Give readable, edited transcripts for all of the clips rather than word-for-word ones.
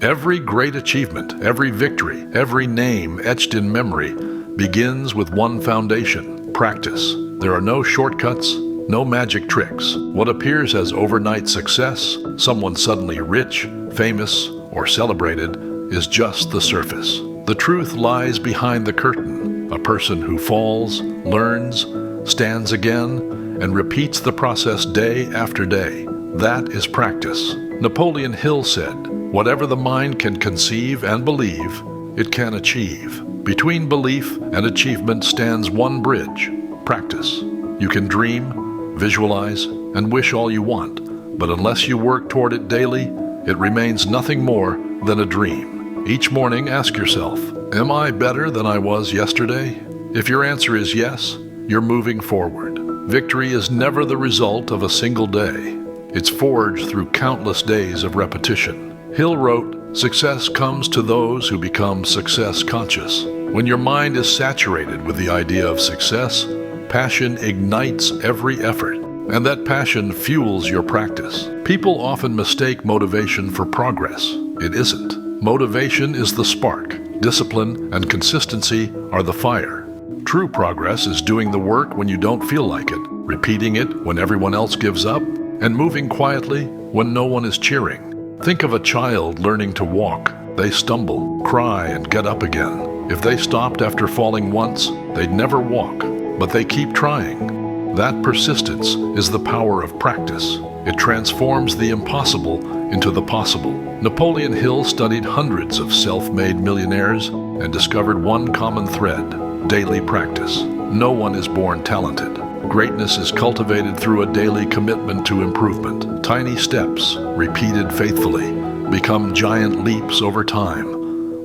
Every great achievement, every victory, every name etched in memory begins with one foundation: practice. There are no shortcuts, no magic tricks. What appears as overnight success, someone suddenly rich, famous, or celebrated, is just the surface. The truth lies behind the curtain. A person who falls, learns, stands again, and repeats the process day after day. That is practice. Napoleon Hill said, "Whatever the mind can conceive and believe, it can achieve." Between belief and achievement stands one bridge: practice. You can dream, visualize, and wish all you want, but unless you work toward it daily, it remains nothing more than a dream. Each morning, ask yourself, am I better than I was yesterday? If your answer is yes, you're moving forward. Victory is never the result of a single day. It's forged through countless days of repetition. Hill wrote, "Success comes to those who become success conscious." When your mind is saturated with the idea of success, passion ignites every effort, and that passion fuels your practice. People often mistake motivation for progress. It isn't. Motivation is the spark. Discipline and consistency are the fire. True progress is doing the work when you don't feel like it, repeating it when everyone else gives up, and moving quietly when no one is cheering. Think of a child learning to walk. They stumble, cry, and get up again. If they stopped after falling once, they'd never walk, but they keep trying. That persistence is the power of practice. It transforms the impossible into the possible. Napoleon Hill studied hundreds of self-made millionaires and discovered one common thread: daily practice. No one is born talented. Greatness is cultivated through a daily commitment to improvement. Tiny steps, repeated faithfully, become giant leaps over time.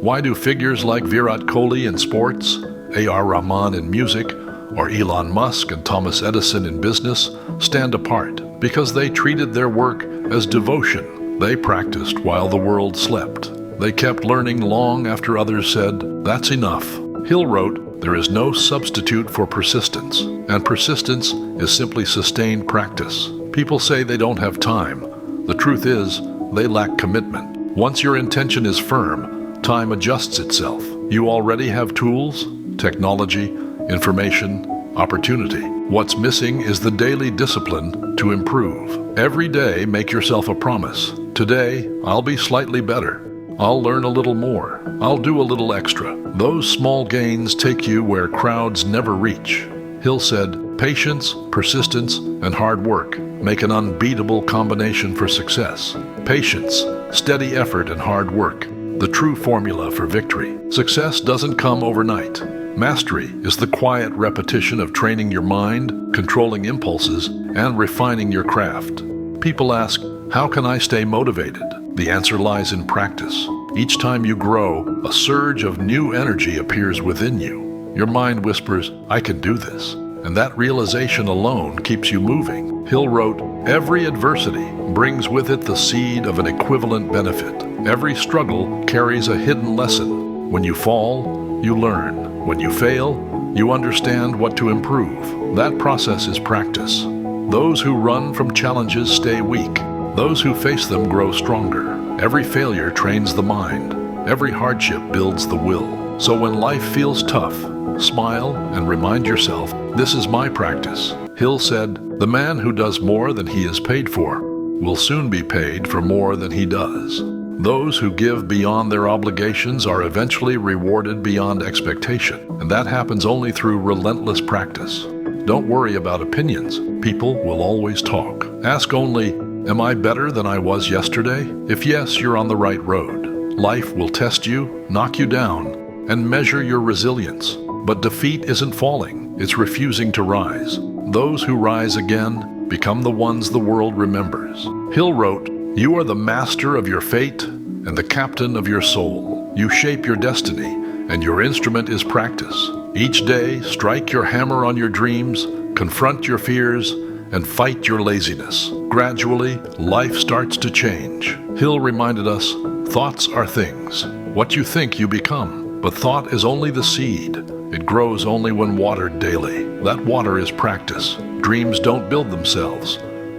Why do figures like Virat Kohli in sports, A.R. Rahman in music, or Elon Musk and Thomas Edison in business stand apart? Because they treated their work as devotion. They practiced while the world slept. They kept learning long after others said, "That's enough." Hill wrote, "There is no substitute for persistence, and persistence is simply sustained practice." People say they don't have time. The truth is, they lack commitment. Once your intention is firm, time adjusts itself. You already have tools, technology, information, opportunity. What's missing is the daily discipline to improve. Every day, make yourself a promise. Today, I'll be slightly better. I'll learn a little more. I'll do a little extra. Those small gains take you where crowds never reach. Hill said, "Patience, persistence, and hard work make an unbeatable combination for success." Patience, steady effort, and hard work, the true formula for victory. Success doesn't come overnight. Mastery is the quiet repetition of training your mind, controlling impulses, and refining your craft. People ask, how can I stay motivated? The answer lies in practice. Each time you grow, a surge of new energy appears within you. Your mind whispers, I can do this. And that realization alone keeps you moving. Hill wrote, "Every adversity brings with it the seed of an equivalent benefit. Every struggle carries a hidden lesson. When you fall, you learn. When you fail, you understand what to improve." That process is practice. Those who run from challenges stay weak. Those who face them grow stronger. Every failure trains the mind. Every hardship builds the will. So when life feels tough, smile and remind yourself, this is my practice. Hill said, "The man who does more than he is paid for will soon be paid for more than he does." Those who give beyond their obligations are eventually rewarded beyond expectation, and that happens only through relentless practice. Don't worry about opinions. People will always talk. Ask only, am I better than I was yesterday? If yes, you're on the right road. Life will test you, knock you down, and measure your resilience. But defeat isn't falling, it's refusing to rise. Those who rise again become the ones the world remembers. Hill wrote, "You are the master of your fate and the captain of your soul. You shape your destiny, and your instrument is practice. Each day, strike your hammer on your dreams, confront your fears, and fight your laziness. Gradually, life starts to change." Hill reminded us, thoughts are things. What you think, you become. But thought is only the seed. It grows only when watered daily. That water is practice. Dreams don't build themselves.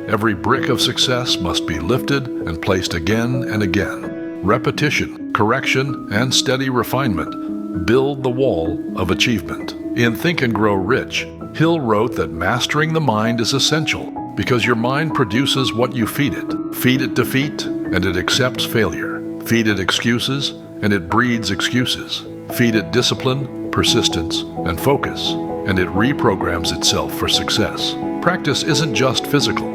Every brick of success must be lifted and placed again and again. Repetition, correction, and steady refinement build the wall of achievement. In Think and Grow Rich, Hill wrote that mastering the mind is essential because your mind produces what you feed it. Feed it defeat, and it accepts failure. Feed it excuses, and it breeds excuses. Feed it discipline, persistence, and focus, and it reprograms itself for success. Practice isn't just physical,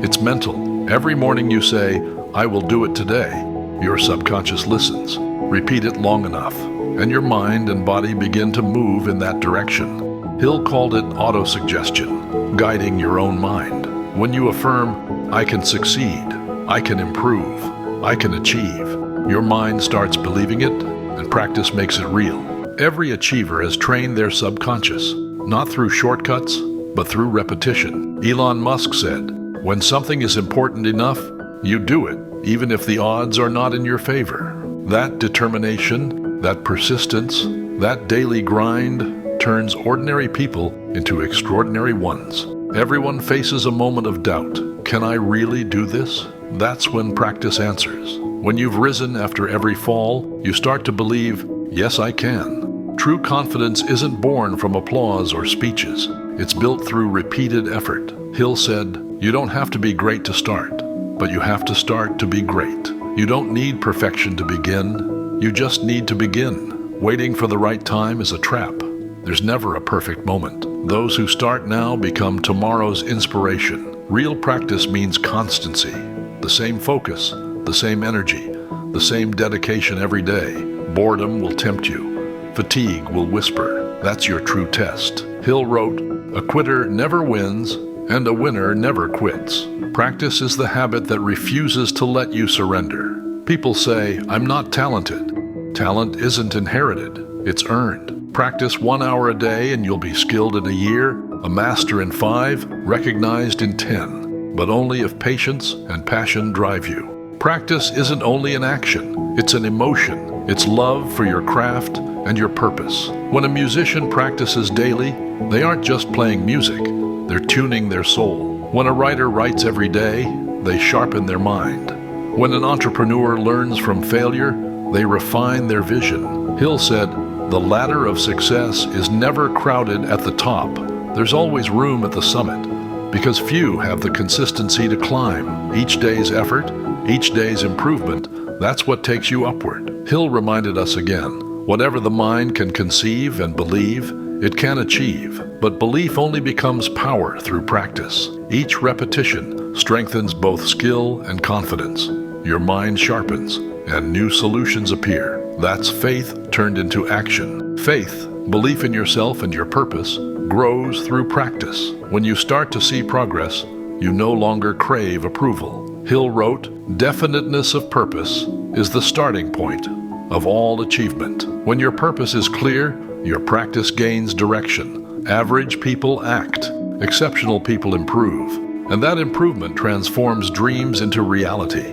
it's mental. Every morning you say, "I will do it today." Your subconscious listens. Repeat it long enough, and your mind and body begin to move in that direction. Hill called it autosuggestion, guiding your own mind. When you affirm, "I can succeed, I can improve, I can achieve," your mind starts believing it, and practice makes it real. Every achiever has trained their subconscious, not through shortcuts, but through repetition. Elon Musk said, "When something is important enough, you do it, even if the odds are not in your favor." That determination, that persistence, that daily grind turns ordinary people into extraordinary ones. Everyone faces a moment of doubt. Can I really do this? That's when practice answers. When you've risen after every fall, you start to believe, "Yes, I can." True confidence isn't born from applause or speeches. It's built through repeated effort. Hill said, "You don't have to be great to start, but you have to start to be great." You don't need perfection to begin. You just need to begin. Waiting for the right time is a trap. There's never a perfect moment. Those who start now become tomorrow's inspiration. Real practice means constancy. The same focus, the same energy, the same dedication every day. Boredom will tempt you. Fatigue will whisper. That's your true test. Hill wrote, "A quitter never wins, and a winner never quits." Practice is the habit that refuses to let you surrender. People say, "I'm not talented." Talent isn't inherited, it's earned. Practice 1 hour a day and you'll be skilled in a year, a master in 5, recognized in 10. But only if patience and passion drive you. Practice isn't only an action, it's an emotion. It's love for your craft and your purpose. When a musician practices daily, they aren't just playing music, they're tuning their soul. When a writer writes every day, they sharpen their mind. When an entrepreneur learns from failure, they refine their vision. Hill said, "The ladder of success is never crowded at the top. There's always room at the summit, because few have the consistency to climb. Each day's effort, each day's improvement, that's what takes you upward." Hill reminded us again, whatever the mind can conceive and believe, it can achieve. But belief only becomes power through practice. Each repetition strengthens both skill and confidence. Your mind sharpens, and new solutions appear. That's faith turned into action. Faith, belief in yourself and your purpose, grows through practice. When you start to see progress, you no longer crave approval. Hill wrote, "Definiteness of purpose is the starting point of all achievement." When your purpose is clear, your practice gains direction. Average people act, exceptional people improve, and that improvement transforms dreams into reality.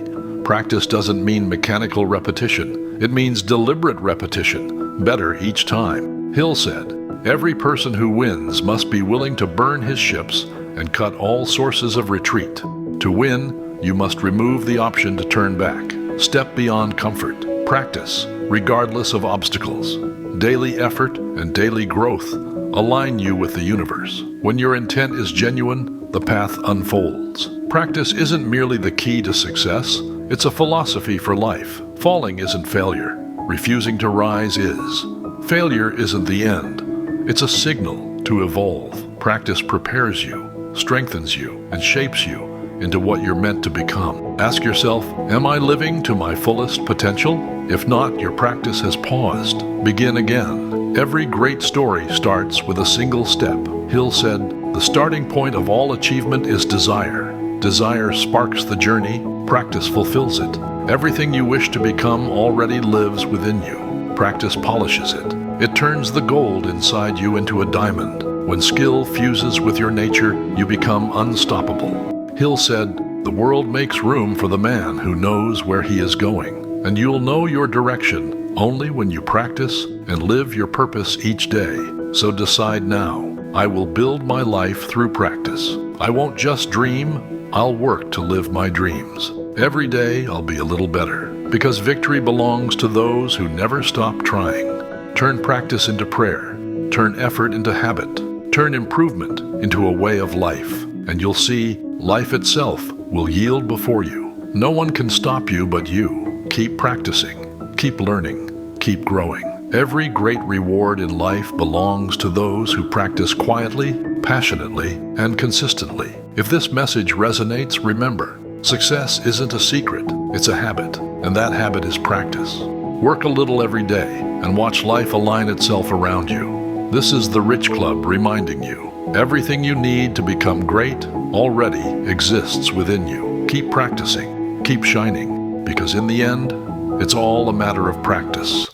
Practice doesn't mean mechanical repetition. It means deliberate repetition, better each time. Hill said, "Every person who wins must be willing to burn his ships and cut all sources of retreat. To win, you must remove the option to turn back. Step beyond comfort. Practice, regardless of obstacles. Daily effort and daily growth align you with the universe. When your intent is genuine, the path unfolds." Practice isn't merely the key to success, it's a philosophy for life. Falling isn't failure. Refusing to rise is. Failure isn't the end. It's a signal to evolve. Practice prepares you, strengthens you, and shapes you into what you're meant to become. Ask yourself, am I living to my fullest potential? If not, your practice has paused. Begin again. Every great story starts with a single step. Hill said, "The starting point of all achievement is desire. Desire sparks the journey, practice fulfills it. Everything you wish to become already lives within you. Practice polishes it. It turns the gold inside you into a diamond. When skill fuses with your nature, you become unstoppable." Hill said, "The world makes room for the man who knows where he is going, and you'll know your direction only when you practice and live your purpose each day. So decide now, I will build my life through practice. I won't just dream, I'll work to live my dreams. Every day I'll be a little better. Because victory belongs to those who never stop trying. Turn practice into prayer. Turn effort into habit. Turn improvement into a way of life. And you'll see life itself will yield before you. No one can stop you but you. Keep practicing. Keep learning. Keep growing. Every great reward in life belongs to those who practice quietly, passionately, and consistently. If this message resonates, remember, success isn't a secret, it's a habit, and that habit is practice. Work a little every day and watch life align itself around you. This is the Rich Club reminding you, everything you need to become great already exists within you. Keep practicing, keep shining, because in the end, it's all a matter of practice.